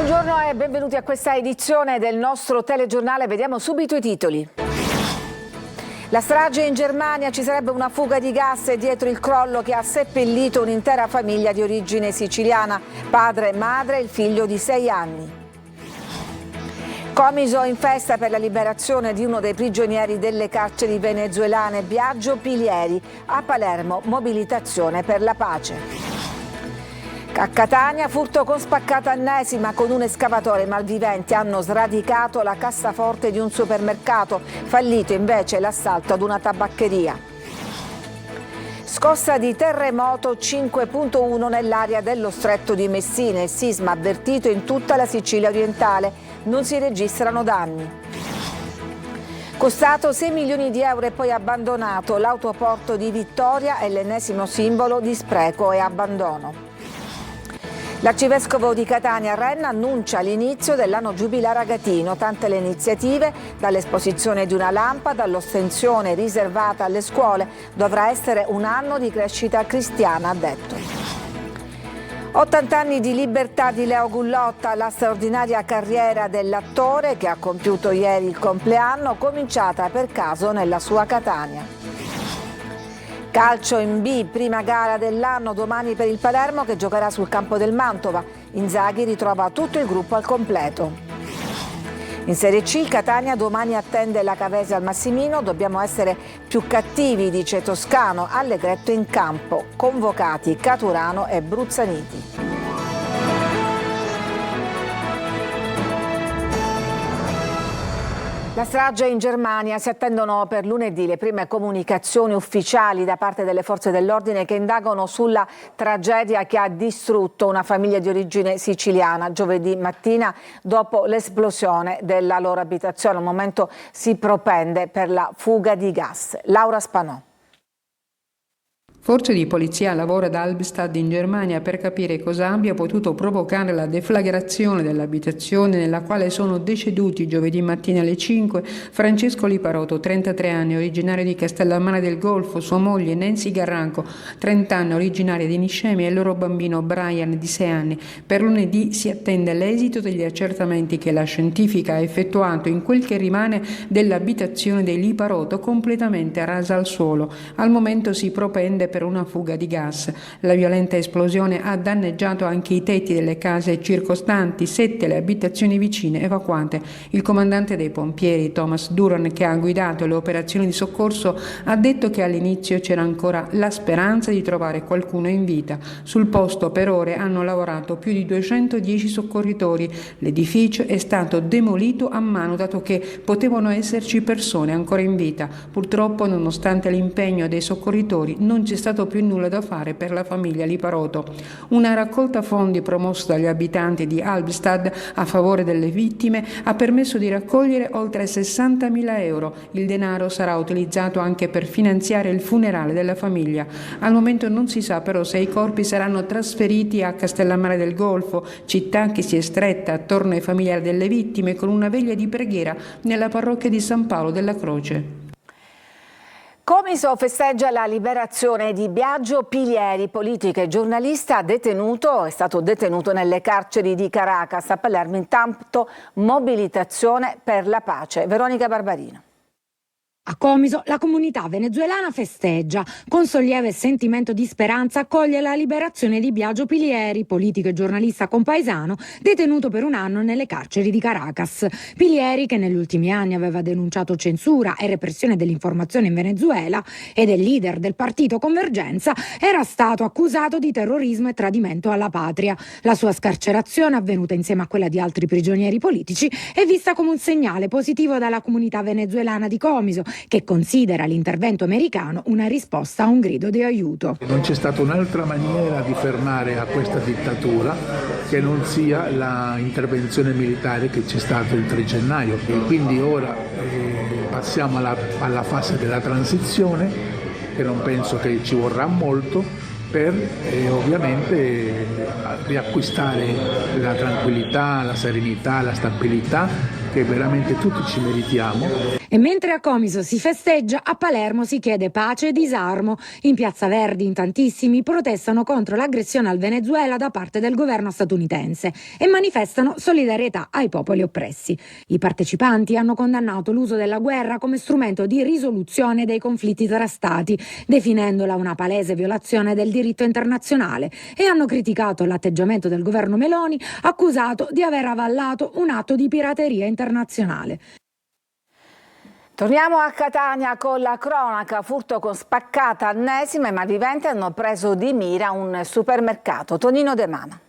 Buongiorno e benvenuti a questa edizione del nostro telegiornale. Vediamo subito i titoli. La strage in Germania, ci sarebbe una fuga di gas dietro il crollo che ha seppellito un'intera famiglia di origine siciliana, padre, madre e il figlio di 6 anni. Comiso in festa per la liberazione di uno dei prigionieri delle carceri venezuelane, Biagio Pilieri. A Palermo, mobilitazione per la pace. A Catania, furto con spaccata ennesima. Con un escavatore i malviventi hanno sradicato la cassaforte di un supermercato, fallito invece l'assalto ad una tabaccheria. Scossa di terremoto 5.1 nell'area dello stretto di Messina, il sisma avvertito in tutta la Sicilia orientale, non si registrano danni. Costato 6 milioni di euro e poi abbandonato, l'autoporto di Vittoria è l'ennesimo simbolo di spreco e abbandono. L'arcivescovo di Catania Renna annuncia l'inizio dell'anno giubilare agatino, tante le iniziative, dall'esposizione di una lampada all'ostensione riservata alle scuole, dovrà essere un anno di crescita cristiana, ha detto. 80 anni di libertà di Leo Gullotta, la straordinaria carriera dell'attore che ha compiuto ieri il compleanno, cominciata per caso nella sua Catania. Calcio in B, prima gara dell'anno domani per il Palermo che giocherà sul campo del Mantova. Inzaghi ritrova tutto il gruppo al completo. In Serie C il Catania domani attende la Cavese al Massimino, dobbiamo essere più cattivi, dice Toscano, Allegretto in campo, convocati Caturano e Bruzzaniti. La strage in Germania, si attendono per lunedì le prime comunicazioni ufficiali da parte delle forze dell'ordine che indagano sulla tragedia che ha distrutto una famiglia di origine siciliana giovedì mattina dopo l'esplosione della loro abitazione. Al momento si propende per la fuga di gas. Laura Spanò. Forze di polizia lavora ad Albstadt in Germania per capire cosa abbia potuto provocare la deflagrazione dell'abitazione nella quale sono deceduti giovedì mattina alle 5 Francesco Liparotto, 33 anni, originario di Castellammare del Golfo, sua moglie Nancy Garranco, 30 anni, originaria di Niscemi, e il loro bambino Brian, di 6 anni. Per lunedì si attende l'esito degli accertamenti che la scientifica ha effettuato in quel che rimane dell'abitazione dei Liparotto, completamente rasa al suolo. Al momento si propende per una fuga di gas. La violenta esplosione ha danneggiato anche i tetti delle case circostanti, 7 le abitazioni vicine evacuate. Il comandante dei pompieri, Thomas Duran, che ha guidato le operazioni di soccorso, ha detto che all'inizio c'era ancora la speranza di trovare qualcuno in vita. Sul posto per ore hanno lavorato più di 210 soccorritori. L'edificio è stato demolito a mano dato che potevano esserci persone ancora in vita. Purtroppo, nonostante l'impegno dei soccorritori, non c'è stato più nulla da fare per la famiglia Liparotto. Una raccolta fondi promossa dagli abitanti di Albstadt a favore delle vittime ha permesso di raccogliere oltre 60.000 euro. Il denaro sarà utilizzato anche per finanziare il funerale della famiglia. Al momento non si sa però se i corpi saranno trasferiti a Castellammare del Golfo, città che si è stretta attorno ai familiari delle vittime con una veglia di preghiera nella parrocchia di San Paolo della Croce. Comiso festeggia la liberazione di Biagio Pilieri, politico e giornalista è stato detenuto nelle carceri di Caracas. A Palermo intanto mobilitazione per la pace. Veronica Barbarino. A Comiso la comunità venezuelana festeggia. Con sollievo e sentimento di speranza accoglie la liberazione di Biagio Pilieri, politico e giornalista compaesano, detenuto per un anno nelle carceri di Caracas. Pilieri, che negli ultimi anni aveva denunciato censura e repressione dell'informazione in Venezuela ed è leader del partito Convergenza, era stato accusato di terrorismo e tradimento alla patria. La sua scarcerazione, avvenuta insieme a quella di altri prigionieri politici, è vista come un segnale positivo dalla comunità venezuelana di Comiso, che considera l'intervento americano una risposta a un grido di aiuto. Non c'è stata un'altra maniera di fermare a questa dittatura che non sia l'intervenzione militare che c'è stato il 3 gennaio. E quindi ora passiamo alla fase della transizione, che non penso che ci vorrà molto, per ovviamente riacquistare la tranquillità, la serenità, la stabilità che veramente tutti ci meritiamo. E mentre a Comiso si festeggia, a Palermo si chiede pace e disarmo. In Piazza Verdi in tantissimi protestano contro l'aggressione al Venezuela da parte del governo statunitense e manifestano solidarietà ai popoli oppressi. I partecipanti hanno condannato l'uso della guerra come strumento di risoluzione dei conflitti tra stati, definendola una palese violazione del diritto internazionale, e hanno criticato l'atteggiamento del governo Meloni, accusato di aver avallato un atto di pirateria internazionale. Torniamo a Catania con la cronaca, furto con spaccata ennesima. I malviventi hanno preso di mira un supermercato. Tonino De Mano.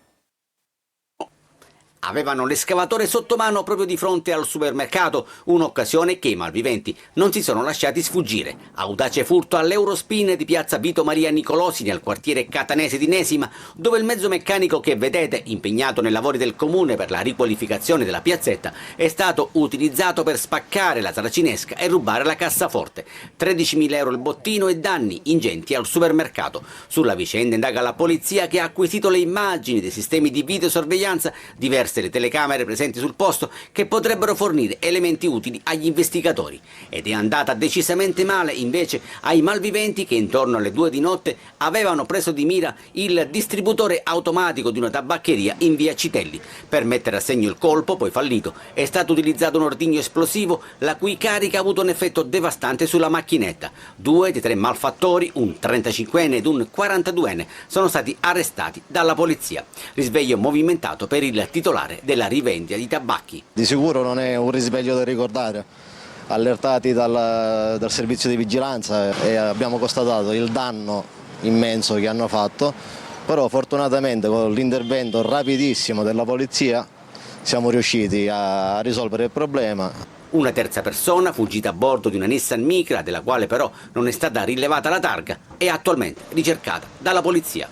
Avevano l'escavatore sotto mano proprio di fronte al supermercato, un'occasione che i malviventi non si sono lasciati sfuggire. Audace furto all'Eurospin di piazza Vito Maria Nicolosi nel quartiere catanese di Nesima, dove il mezzo meccanico che vedete, impegnato nei lavori del comune per la riqualificazione della piazzetta, è stato utilizzato per spaccare la saracinesca e rubare la cassaforte. 13.000 euro il bottino e danni ingenti al supermercato. Sulla vicenda indaga la polizia, che ha acquisito le immagini dei sistemi di videosorveglianza, diverse le telecamere presenti sul posto, che potrebbero fornire elementi utili agli investigatori. Ed è andata decisamente male invece ai malviventi, che intorno alle 2 di notte avevano preso di mira il distributore automatico di una tabaccheria in via Citelli. Per mettere a segno il colpo, poi fallito, è stato utilizzato un ordigno esplosivo, la cui carica ha avuto un effetto devastante sulla macchinetta. 2 dei 3 malfattori, un 35enne ed un 42enne, sono stati arrestati dalla polizia. Risveglio movimentato per il titolare della rivendita di tabacchi. Di sicuro non è un risveglio da ricordare. Allertati dal servizio di vigilanza, e abbiamo constatato il danno immenso che hanno fatto, però fortunatamente con l'intervento rapidissimo della polizia siamo riusciti a risolvere il problema. Una terza persona, fuggita a bordo di una Nissan Micra, della quale però non è stata rilevata la targa, è attualmente ricercata dalla polizia.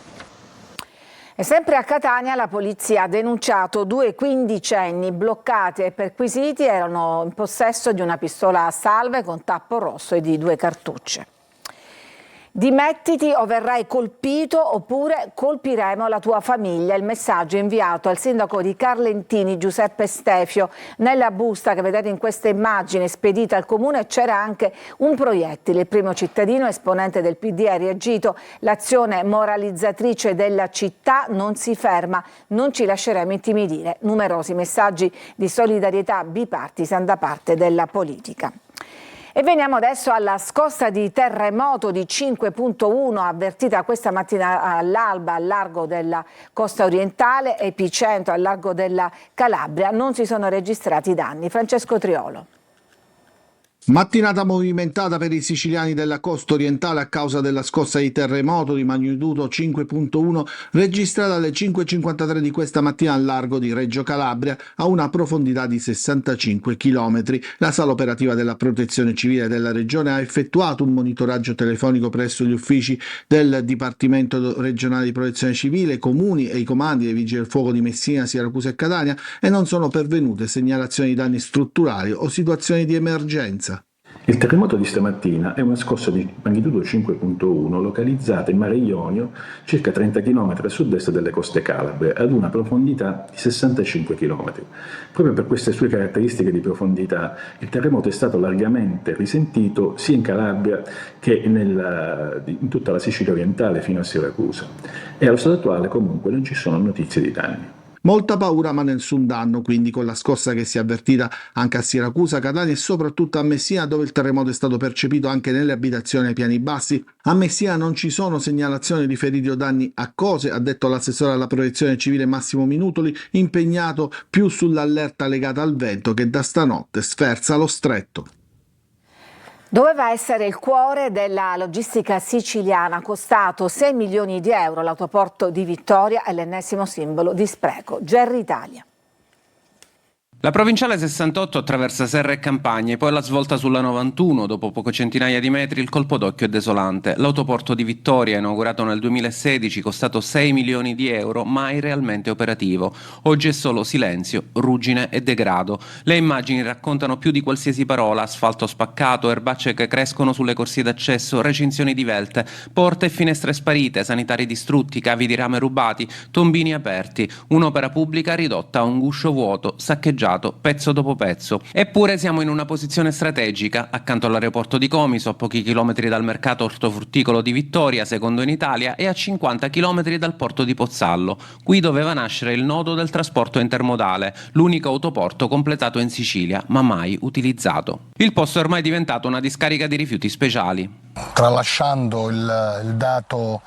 E sempre a Catania la polizia ha denunciato 2 quindicenni bloccati e perquisiti. Erano in possesso di una pistola a salve con tappo rosso e di 2 cartucce. Dimettiti o verrai colpito, oppure colpiremo la tua famiglia. Il messaggio inviato al sindaco di Carlentini Giuseppe Stefio. Nella busta che vedete in questa immagine spedita al comune c'era anche un proiettile. Il primo cittadino, esponente del PD, ha reagito: l'azione moralizzatrice della città non si ferma, non ci lasceremo intimidire. Numerosi messaggi di solidarietà bipartisan da parte della politica. E veniamo adesso alla scossa di terremoto di 5.1 avvertita questa mattina all'alba al largo della costa orientale, epicentro al largo della Calabria. Non si sono registrati danni. Francesco Triolo. Mattinata movimentata per i siciliani della costa orientale a causa della scossa di terremoto di magnitudo 5.1 registrata alle 5.53 di questa mattina al largo di Reggio Calabria a una profondità di 65 km. La sala operativa della Protezione Civile della Regione ha effettuato un monitoraggio telefonico presso gli uffici del Dipartimento Regionale di Protezione Civile, comuni e i comandi dei Vigili del Fuoco di Messina, Siracusa e Catania, e non sono pervenute segnalazioni di danni strutturali o situazioni di emergenza. Il terremoto di stamattina è una scossa di magnitudo 5.1 localizzata in Mare Ionio, circa 30 km a sud-est delle coste calabre, ad una profondità di 65 km. Proprio per queste sue caratteristiche di profondità, il terremoto è stato largamente risentito sia in Calabria che in tutta la Sicilia orientale fino a Siracusa. E allo stato attuale comunque non ci sono notizie di danni. Molta paura ma nessun danno, quindi, con la scossa che si è avvertita anche a Siracusa, Catania e soprattutto a Messina, dove il terremoto è stato percepito anche nelle abitazioni ai piani bassi. A Messina non ci sono segnalazioni di feriti o danni a cose, ha detto l'assessore alla protezione civile Massimo Minutoli, impegnato più sull'allerta legata al vento che da stanotte sferza lo stretto. Doveva essere il cuore della logistica siciliana, costato 6 milioni di euro. L'autoporto di Vittoria è l'ennesimo simbolo di spreco. Gerri Italia. La provinciale 68 attraversa serre e campagne, poi la svolta sulla 91, dopo poche centinaia di metri il colpo d'occhio è desolante. L'autoporto di Vittoria, inaugurato nel 2016, costato 6 milioni di euro, mai realmente operativo. Oggi è solo silenzio, ruggine e degrado. Le immagini raccontano più di qualsiasi parola: asfalto spaccato, erbacce che crescono sulle corsie d'accesso, recinzioni divelte, porte e finestre sparite, sanitari distrutti, cavi di rame rubati, tombini aperti, un'opera pubblica ridotta a un guscio vuoto, saccheggiata Stato, pezzo dopo pezzo. Eppure siamo in una posizione strategica, accanto all'aeroporto di Comiso, a pochi chilometri dal mercato ortofrutticolo di Vittoria, secondo in Italia, e a 50 chilometri dal porto di Pozzallo. Qui doveva nascere il nodo del trasporto intermodale, l'unico autoporto completato in Sicilia, ma mai utilizzato. Il posto è ormai diventato una discarica di rifiuti speciali. Tralasciando il dato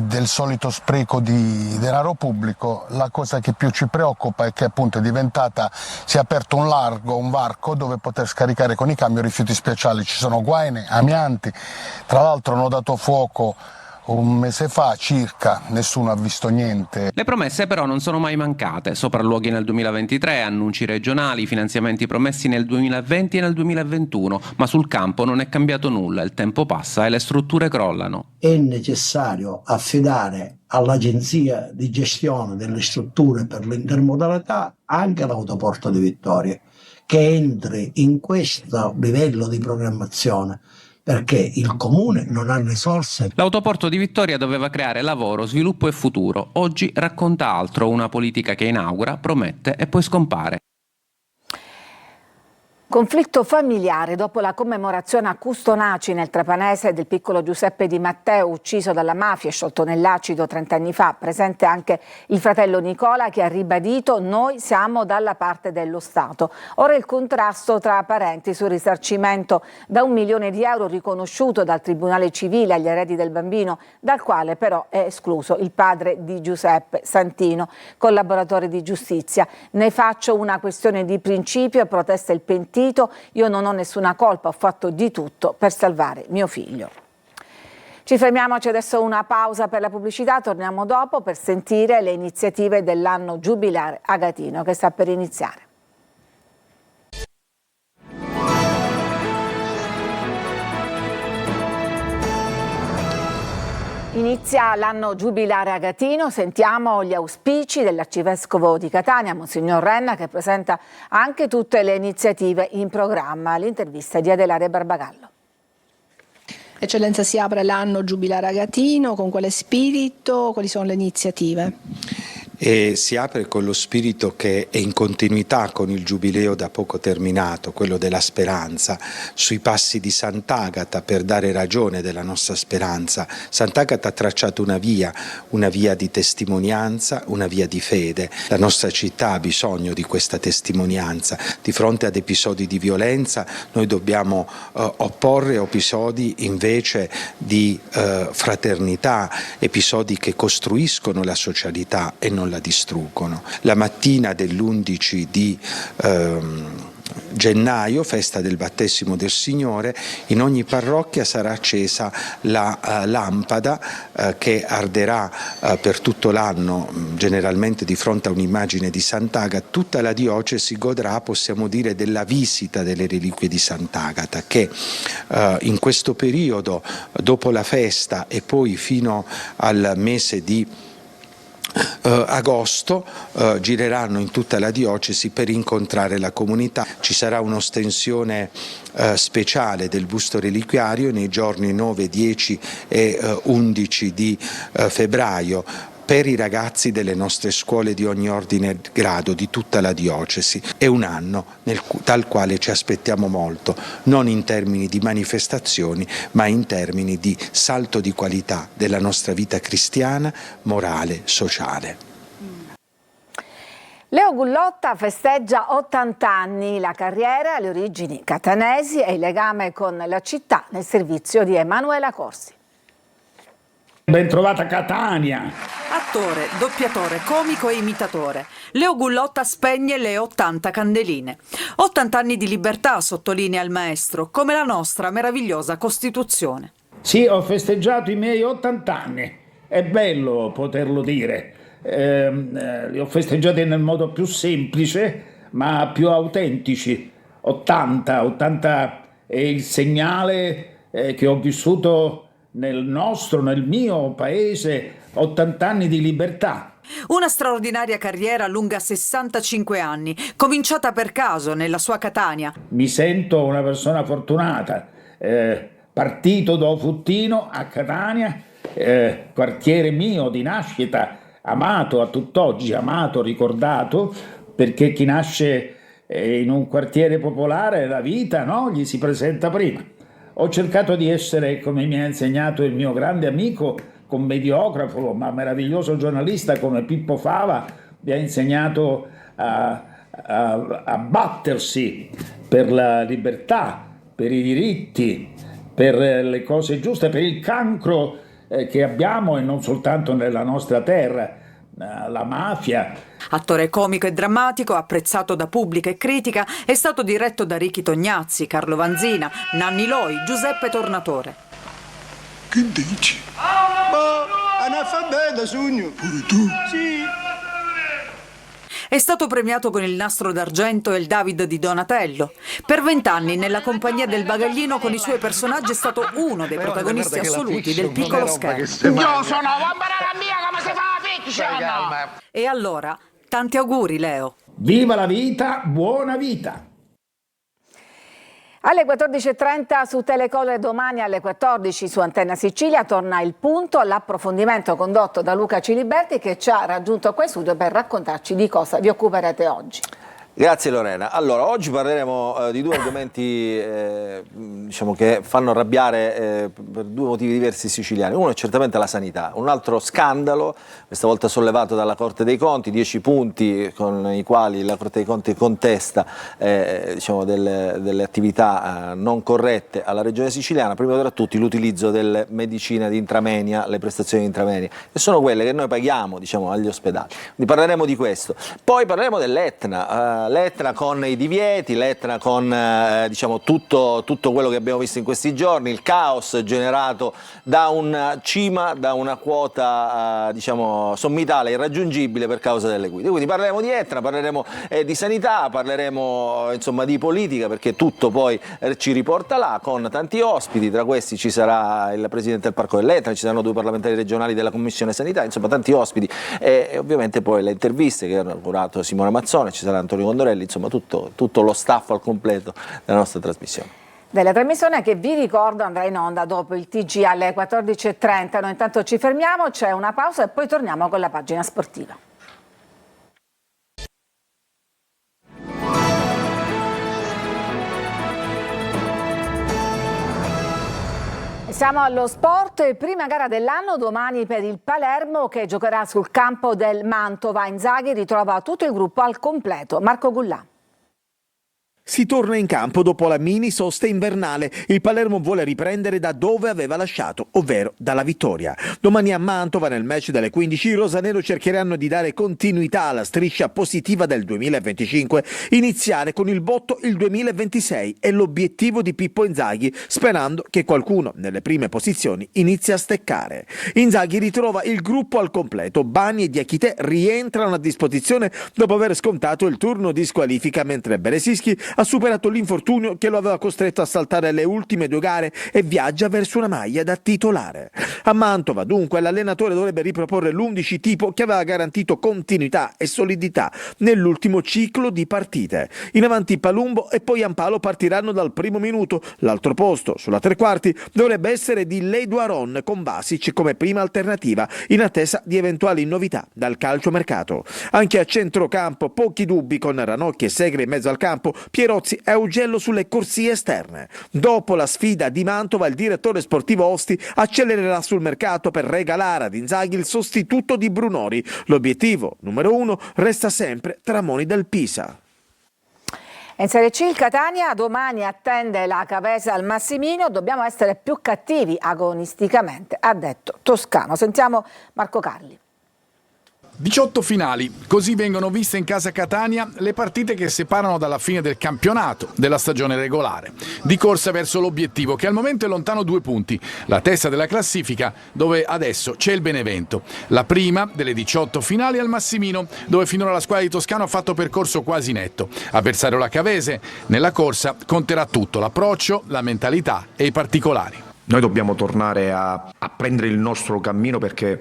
del solito spreco di denaro pubblico, la cosa che più ci preoccupa è che appunto si è aperto un varco dove poter scaricare con i camion rifiuti speciali. Ci sono guaine, amianti, tra l'altro hanno dato fuoco un mese fa circa, nessuno ha visto niente. Le promesse però non sono mai mancate, sopralluoghi nel 2023, annunci regionali, finanziamenti promessi nel 2020 e nel 2021, ma sul campo non è cambiato nulla, il tempo passa e le strutture crollano. È necessario affidare all'Agenzia di gestione delle strutture per l'intermodalità anche l'autoporto di Vittoria, che entri in questo livello di programmazione, perché il comune non ha risorse. L'autoporto di Vittoria doveva creare lavoro, sviluppo e futuro. Oggi racconta altro, una politica che inaugura, promette e poi scompare. Conflitto familiare dopo la commemorazione a Custonaci nel Trapanese del piccolo Giuseppe Di Matteo ucciso dalla mafia e sciolto nell'acido 30 anni fa. Presente anche il fratello Nicola che ha ribadito: noi siamo dalla parte dello Stato. Ora il contrasto tra parenti sul risarcimento da 1 milione di euro riconosciuto dal Tribunale Civile agli eredi del bambino, dal quale però è escluso il padre di Giuseppe, Santino, collaboratore di giustizia. Ne faccio una questione di principio, protesta il pentito. Io non ho nessuna colpa, ho fatto di tutto per salvare mio figlio. Ci fermiamoci adesso, una pausa per la pubblicità, torniamo dopo per sentire le iniziative dell'anno giubilare agatino che sta per iniziare. Inizia l'anno giubilare agatino, sentiamo gli auspici dell'arcivescovo di Catania, Monsignor Renna, che presenta anche tutte le iniziative in programma. L'intervista di Adelaide Barbagallo. Eccellenza, si apre l'anno giubilare agatino, con quale spirito, quali sono le iniziative? E si apre con lo spirito che è in continuità con il giubileo da poco terminato, quello della speranza, sui passi di Sant'Agata per dare ragione della nostra speranza. Sant'Agata ha tracciato una via di testimonianza, una via di fede. La nostra città ha bisogno di questa testimonianza. Di fronte ad episodi di violenza noi dobbiamo opporre episodi invece di fraternità, episodi che costruiscono la socialità e non la distruggono. La mattina dell'11 di gennaio, festa del battesimo del Signore, in ogni parrocchia sarà accesa la lampada che arderà per tutto l'anno, generalmente di fronte a un'immagine di Sant'Agata. Tutta la diocesi godrà, possiamo dire, della visita delle reliquie di Sant'Agata, che in questo periodo, dopo la festa e poi fino al mese di agosto, gireranno in tutta la diocesi per incontrare la comunità. Ci sarà un'ostensione speciale del busto reliquiario nei giorni 9, 10 e 11 di febbraio per i ragazzi delle nostre scuole di ogni ordine e grado di tutta la diocesi. È un anno dal quale ci aspettiamo molto, non in termini di manifestazioni, ma in termini di salto di qualità della nostra vita cristiana, morale, sociale. Leo Gullotta festeggia 80 anni, la carriera, le origini catanesi e il legame con la città nel servizio di Emanuela Corsi. Ben trovata Catania! Attore, doppiatore, comico e imitatore, Leo Gullotta spegne le 80 candeline. 80 anni di libertà, sottolinea il maestro, come la nostra meravigliosa Costituzione. Sì, ho festeggiato i miei 80 anni, è bello poterlo dire. Li ho festeggiati nel modo più semplice, ma più autentici. 80 è il segnale che ho vissuto nel mio paese, 80 anni di libertà. Una straordinaria carriera lunga 65 anni, cominciata per caso nella sua Catania. Mi sento una persona fortunata, partito da Futtino a Catania, quartiere mio di nascita, amato a tutt'oggi, amato, ricordato, perché chi nasce in un quartiere popolare la vita, no, gli si presenta prima. Ho cercato di essere, come mi ha insegnato il mio grande amico, commediografo, ma meraviglioso giornalista come Pippo Fava, mi ha insegnato a battersi per la libertà, per i diritti, per le cose giuste, per il cancro che abbiamo e non soltanto nella nostra terra, la mafia. Attore comico e drammatico, apprezzato da pubblico e critica, è stato diretto da Ricky Tognazzi, Carlo Vanzina, Nanni Loi, Giuseppe Tornatore. Che dici? Ma analfabeta, sogno. Pure tu? Sì. È stato premiato con il Nastro d'Argento e il David di Donatello. Per 20 anni nella compagnia del bagaglino con i suoi personaggi è stato uno dei protagonisti assoluti del piccolo schermo. Io sono la mia come si fa la fiction! E allora, tanti auguri Leo. Viva la vita, buona vita! Alle 14.30 su Telecol e domani alle 14 su Antenna Sicilia torna Il Punto, l'approfondimento condotto da Luca Ciliberti che ci ha raggiunto qua in studio per raccontarci di cosa vi occuperete oggi. Grazie Lorena. Allora, oggi parleremo di due argomenti diciamo che fanno arrabbiare per due motivi diversi i siciliani. Uno è certamente la sanità, un altro scandalo, questa volta sollevato dalla Corte dei Conti, 10 punti con i quali la Corte dei Conti contesta diciamo delle attività non corrette alla Regione siciliana, prima tra tutti l'utilizzo delle medicine di intramenia, le prestazioni di intramenia, che sono quelle che noi paghiamo diciamo, agli ospedali. Quindi parleremo di questo. Poi parleremo dell'Etna. L'Etna con i divieti, l'Etna con diciamo, tutto quello che abbiamo visto in questi giorni, il caos generato da una cima, da una quota diciamo, sommitale irraggiungibile per causa delle guide. Quindi parleremo di Etna, parleremo di sanità, parleremo insomma, di politica, perché tutto poi ci riporta là, con tanti ospiti. Tra questi ci sarà il presidente del Parco dell'Etna, ci saranno 2 parlamentari regionali della Commissione Sanità, insomma tanti ospiti e ovviamente poi le interviste che hanno curato Simona Mazzone, ci sarà Antonio Condorelli, insomma tutto lo staff al completo della nostra trasmissione. Della trasmissione che vi ricordo andrà in onda dopo il TG alle 14.30. Noi intanto ci fermiamo, c'è una pausa e poi torniamo con la pagina sportiva. Siamo allo sport, prima gara dell'anno domani per il Palermo che giocherà sul campo del Mantova. Inzaghi ritrova tutto il gruppo al completo. Marco Gullà. Si torna in campo dopo la mini sosta invernale. Il Palermo vuole riprendere da dove aveva lasciato, ovvero dalla vittoria. Domani a Mantova, nel match delle 15, i rosanero cercheranno di dare continuità alla striscia positiva del 2025, iniziare con il botto il 2026 è l'obiettivo di Pippo Inzaghi, sperando che qualcuno nelle prime posizioni inizi a steccare. Inzaghi ritrova il gruppo al completo. Bani e Diachité rientrano a disposizione dopo aver scontato il turno di squalifica, mentre Beresischi ha superato l'infortunio che lo aveva costretto a saltare le ultime 2 gare e viaggia verso una maglia da titolare. A Mantova, dunque, l'allenatore dovrebbe riproporre l'11 tipo che aveva garantito continuità e solidità nell'ultimo ciclo di partite. In avanti Palumbo e poi Ampalo partiranno dal primo minuto. L'altro posto, sulla tre quarti, dovrebbe essere di Leduaron con Basic come prima alternativa, in attesa di eventuali novità dal calciomercato. Anche a centrocampo pochi dubbi con Ranocchi e Segre in mezzo al campo, Pierozzi e Augello sulle corsie esterne. Dopo la sfida di Mantova, il direttore sportivo Osti accelererà sul mercato per regalare ad Inzaghi il sostituto di Brunori. L'obiettivo numero 1 resta sempre Tramoni del Pisa. In Serie C il Catania domani attende la Cavesa al Massimino. Dobbiamo essere più cattivi agonisticamente, ha detto Toscano. Sentiamo Marco Carli. 18 finali, così vengono viste in casa Catania le partite che separano dalla fine del campionato, della stagione regolare, di corsa verso l'obiettivo che al momento è lontano 2 punti, la testa della classifica dove adesso c'è il Benevento, la prima delle 18 finali al Massimino dove finora la squadra di Toscano ha fatto percorso quasi netto, avversario la Cavese, nella corsa conterà tutto, l'approccio, la mentalità e i particolari. Noi dobbiamo tornare a prendere il nostro cammino perché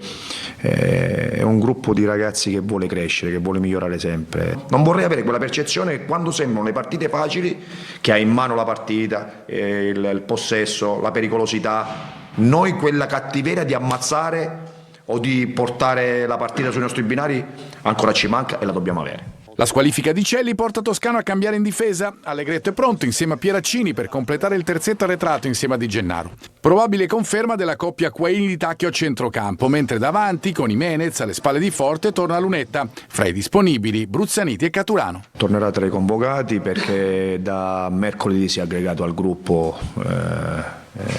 è un gruppo di ragazzi che vuole crescere, che vuole migliorare sempre. Non vorrei avere quella percezione che quando sembrano le partite facili, che hai in mano la partita, il possesso, la pericolosità, noi quella cattiveria di ammazzare o di portare la partita sui nostri binari ancora ci manca e la dobbiamo avere. La squalifica di Celli porta Toscano a cambiare in difesa. Allegretto è pronto insieme a Pieraccini per completare il terzetto arretrato insieme a Di Gennaro. Probabile conferma della coppia Quaini-Tacchio a centrocampo, mentre davanti, con Jimenez alle spalle di Forte, torna Lunetta. Fra i disponibili, Bruzzaniti e Caturano. Tornerà tra i convocati perché da mercoledì si è aggregato al gruppo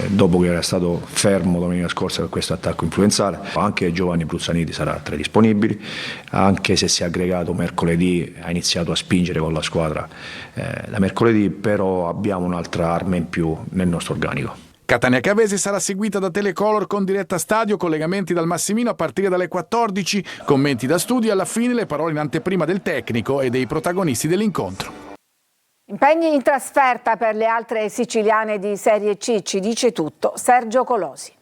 dopo che era stato fermo domenica scorsa per questo attacco influenzale. Anche Giovanni Bruzzaniti sarà tra i disponibili, anche se si è aggregato mercoledì, ha iniziato a spingere con la squadra da mercoledì, però abbiamo un'altra arma in più nel nostro organico. Catania Cavese sarà seguita da Telecolor con diretta stadio, collegamenti dal Massimino a partire dalle 14, commenti da studio e alla fine le parole in anteprima del tecnico e dei protagonisti dell'incontro. Impegni in trasferta per le altre siciliane di Serie C, ci dice tutto Sergio Colosi.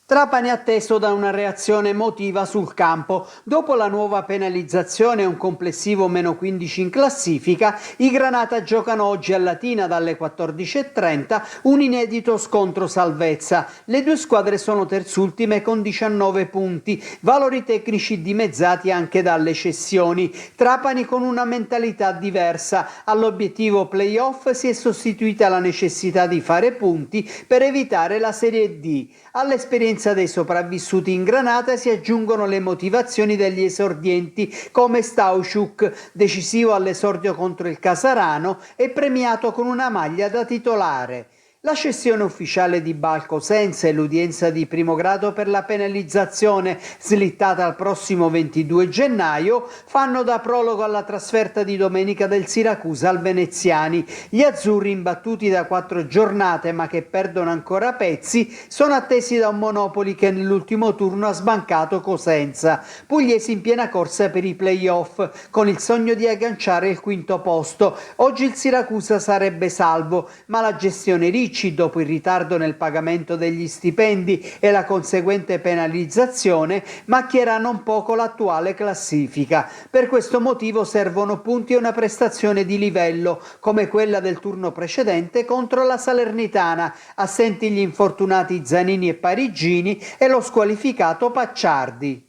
Trapani atteso da una reazione emotiva sul campo. Dopo la nuova penalizzazione e un complessivo meno 15 in classifica, i Granata giocano oggi a Latina dalle 14:30 un inedito scontro salvezza. Le due squadre sono terzultime con 19 punti, valori tecnici dimezzati anche dalle cessioni. Trapani con una mentalità diversa. All'obiettivo playoff si è sostituita la necessità di fare punti per evitare la Serie D. All'esperienza dei sopravvissuti in Granata si aggiungono le motivazioni degli esordienti come Stauchuk, decisivo all'esordio contro il Casarano e premiato con una maglia da titolare. La cessione ufficiale di Balcosenza e l'udienza di primo grado per la penalizzazione, slittata al prossimo 22 gennaio, fanno da prologo alla trasferta di domenica del Siracusa al Veneziani. Gli azzurri, imbattuti da 4 giornate ma che perdono ancora pezzi, sono attesi da un Monopoli che nell'ultimo turno ha sbancato Cosenza. Pugliesi in piena corsa per i play-off, con il sogno di agganciare il quinto posto. Oggi il Siracusa sarebbe salvo, ma la gestione Ricci, dopo il ritardo nel pagamento degli stipendi e la conseguente penalizzazione, macchierà non poco l'attuale classifica. Per questo motivo servono punti e una prestazione di livello, come quella del turno precedente contro la Salernitana, assenti gli infortunati Zanini e Parigini e lo squalificato Pacciardi.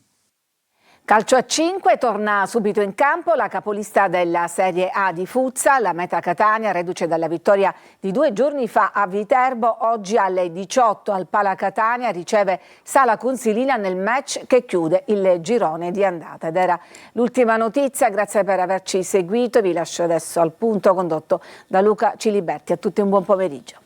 Calcio a 5, torna subito in campo la capolista della Serie A di futsal, la Meta Catania, reduce dalla vittoria di 2 giorni fa a Viterbo. Oggi alle 18 al Pala Catania riceve Sala Consilina nel match che chiude il girone di andata. Ed era l'ultima notizia, grazie per averci seguito, vi lascio adesso al punto condotto da Luca Ciliberti. A tutti un buon pomeriggio.